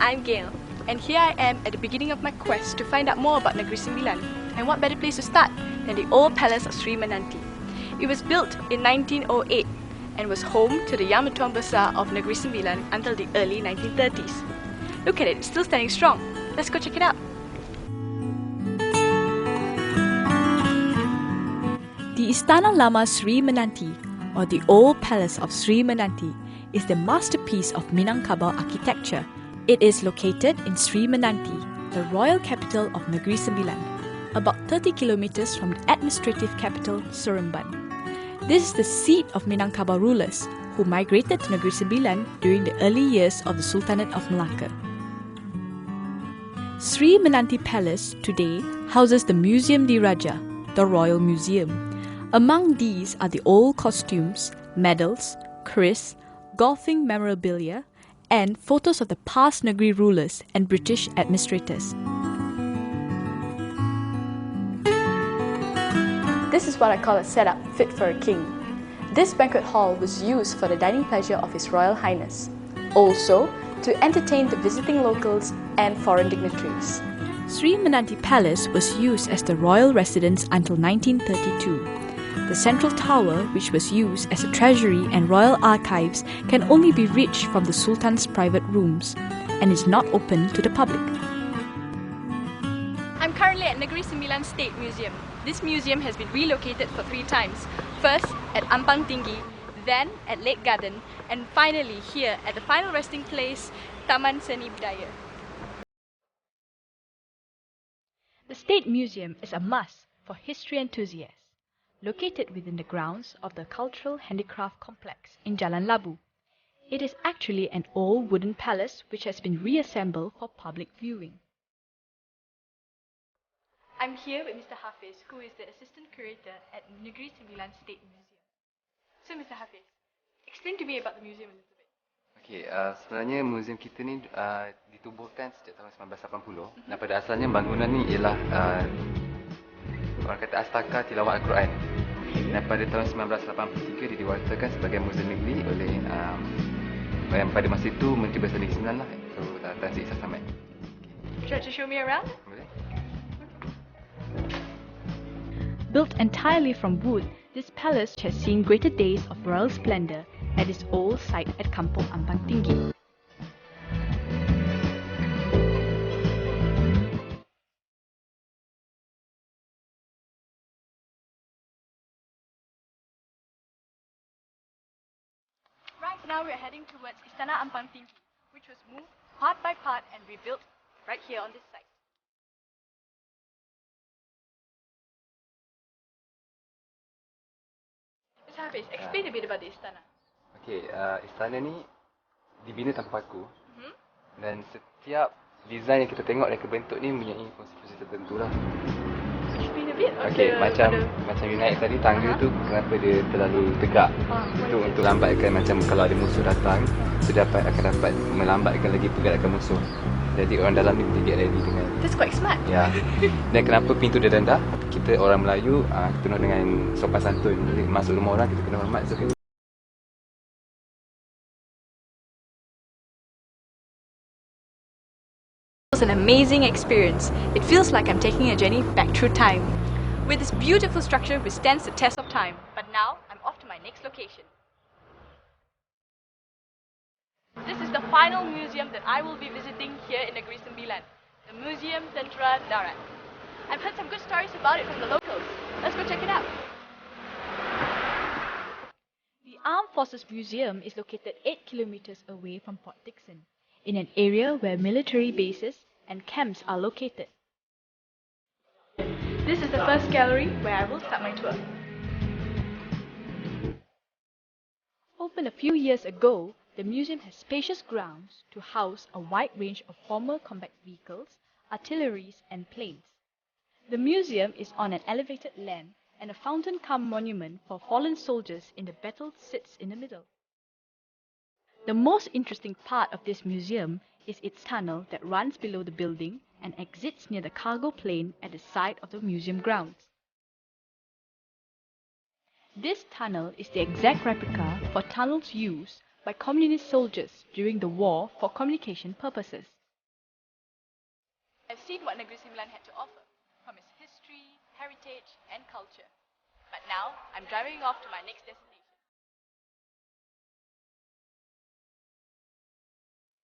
I'm Gail, and here I am at the beginning of my quest to find out more about Negeri Sembilan. And what better place to start than the old palace of Sri Meranti. It was built in 1908 and was home to the Yang Betuan Besar of Negeri Sembilan until the early 1930s. Look at it, it's still standing strong. Let's go check it out. The Istana Lama Sri Meranti, or the Old Palace of Sri Meranti, is the masterpiece of Minangkabau architecture. It is located in Sri Meranti, the royal capital of Negeri Sembilan, about 30 kilometers from the administrative capital, Seremban. This is the seat of Minangkabau rulers who migrated to Negeri Sembilan during the early years of the Sultanate of Malacca. Sri Meranti Palace today houses the Museum di Raja, the Royal Museum. Among these are the old costumes, medals, kris, golfing memorabilia, and photos of the past Negeri rulers and British administrators. This is what I call a setup fit for a king. This banquet hall was used for the dining pleasure of His Royal Highness, also to entertain the visiting locals and foreign dignitaries. Sri Meranti Palace was used as the royal residence until 1932. The central tower, which was used as a treasury and royal archives, can only be reached from the Sultan's private rooms and is not open to the public. I'm currently at Negeri Sembilan State Museum. This museum has been relocated for 3 times. First at Ampang Tinggi, then at Lake Garden, and finally here at the final resting place, Taman Seni Budaya. The State Museum is a must for history enthusiasts. Located within the grounds of the Cultural Handicraft Complex in Jalan Labu. It is actually an old wooden palace which has been reassembled for public viewing. I'm here with Mr. Hafiz, who is the Assistant Curator at Negeri Sembilan State Museum. So Mr. Hafiz, explain to me about the museum a little bit. Okey, sebenarnya museum kita ni ditubuhkan sejak tahun 1980 dan pada asalnya bangunan ni ialah orang kata Astaka Tilawat Al-Quran. Dan pada tahun 1983 dia diwatakan sebagai muzium negeri oleh yang pada masa itu Menteri Besar Negeri Sembilan lah, so Tan Sri Ihsan Samad. Try to show me around? Boleh? Built entirely from wood, this palace has seen greater days of royal splendor at its old site at Kampung Ampang Tinggi. Now we are heading towards Istana Ampang Tinggi, which was moved part by part and rebuilt right here on this site. Mr. Hafiz, explain a bit about the istana. Okey, istana ni dibina tanpa paku. Dan setiap design yang kita tengok dan kebentuk ni mempunyai fungsi-fungsi tertentu lah. Explain a bit. Okey, macam you naik tadi tangga tu kenapa dia terlalu tegak? Itu untuk lambatkan, macam kalau ada musuh datang, tu akan dapat melambatkan lagi pergerakan musuh. Jadi orang dalam ni boleh get ready dengan. That's quite smart. Ya. Dan kenapa pintu dia rendah? Kita orang Melayu penuh dengan sopan santun. Jadi masuk rumah orang kita kena hormat. So, An amazing experience. It feels like I'm taking a journey back through time. With this beautiful structure which stands the test of time. But now, I'm off to my next location. This is the final museum that I will be visiting here in Negeri Sembilan, the Museum Tentera Darat. I've heard some good stories about it from the locals. Let's go check it out. The Armed Forces Museum is located 8 kilometers away from Port Dickson, in an area where military bases and camps are located. This is the first gallery where I will start my tour. Opened a few years ago, the museum has spacious grounds to house a wide range of former combat vehicles, artilleries and planes. The museum is on an elevated land and a fountain-cum monument for fallen soldiers in the battle sits in the middle. The most interesting part of this museum is its tunnel that runs below the building and exits near the cargo plane at the side of the museum grounds. This tunnel is the exact replica for tunnels used by communist soldiers during the war for communication purposes. I've seen what Negeri Sembilan had to offer, from its history, heritage, and culture. But now, I'm driving off to my next destination.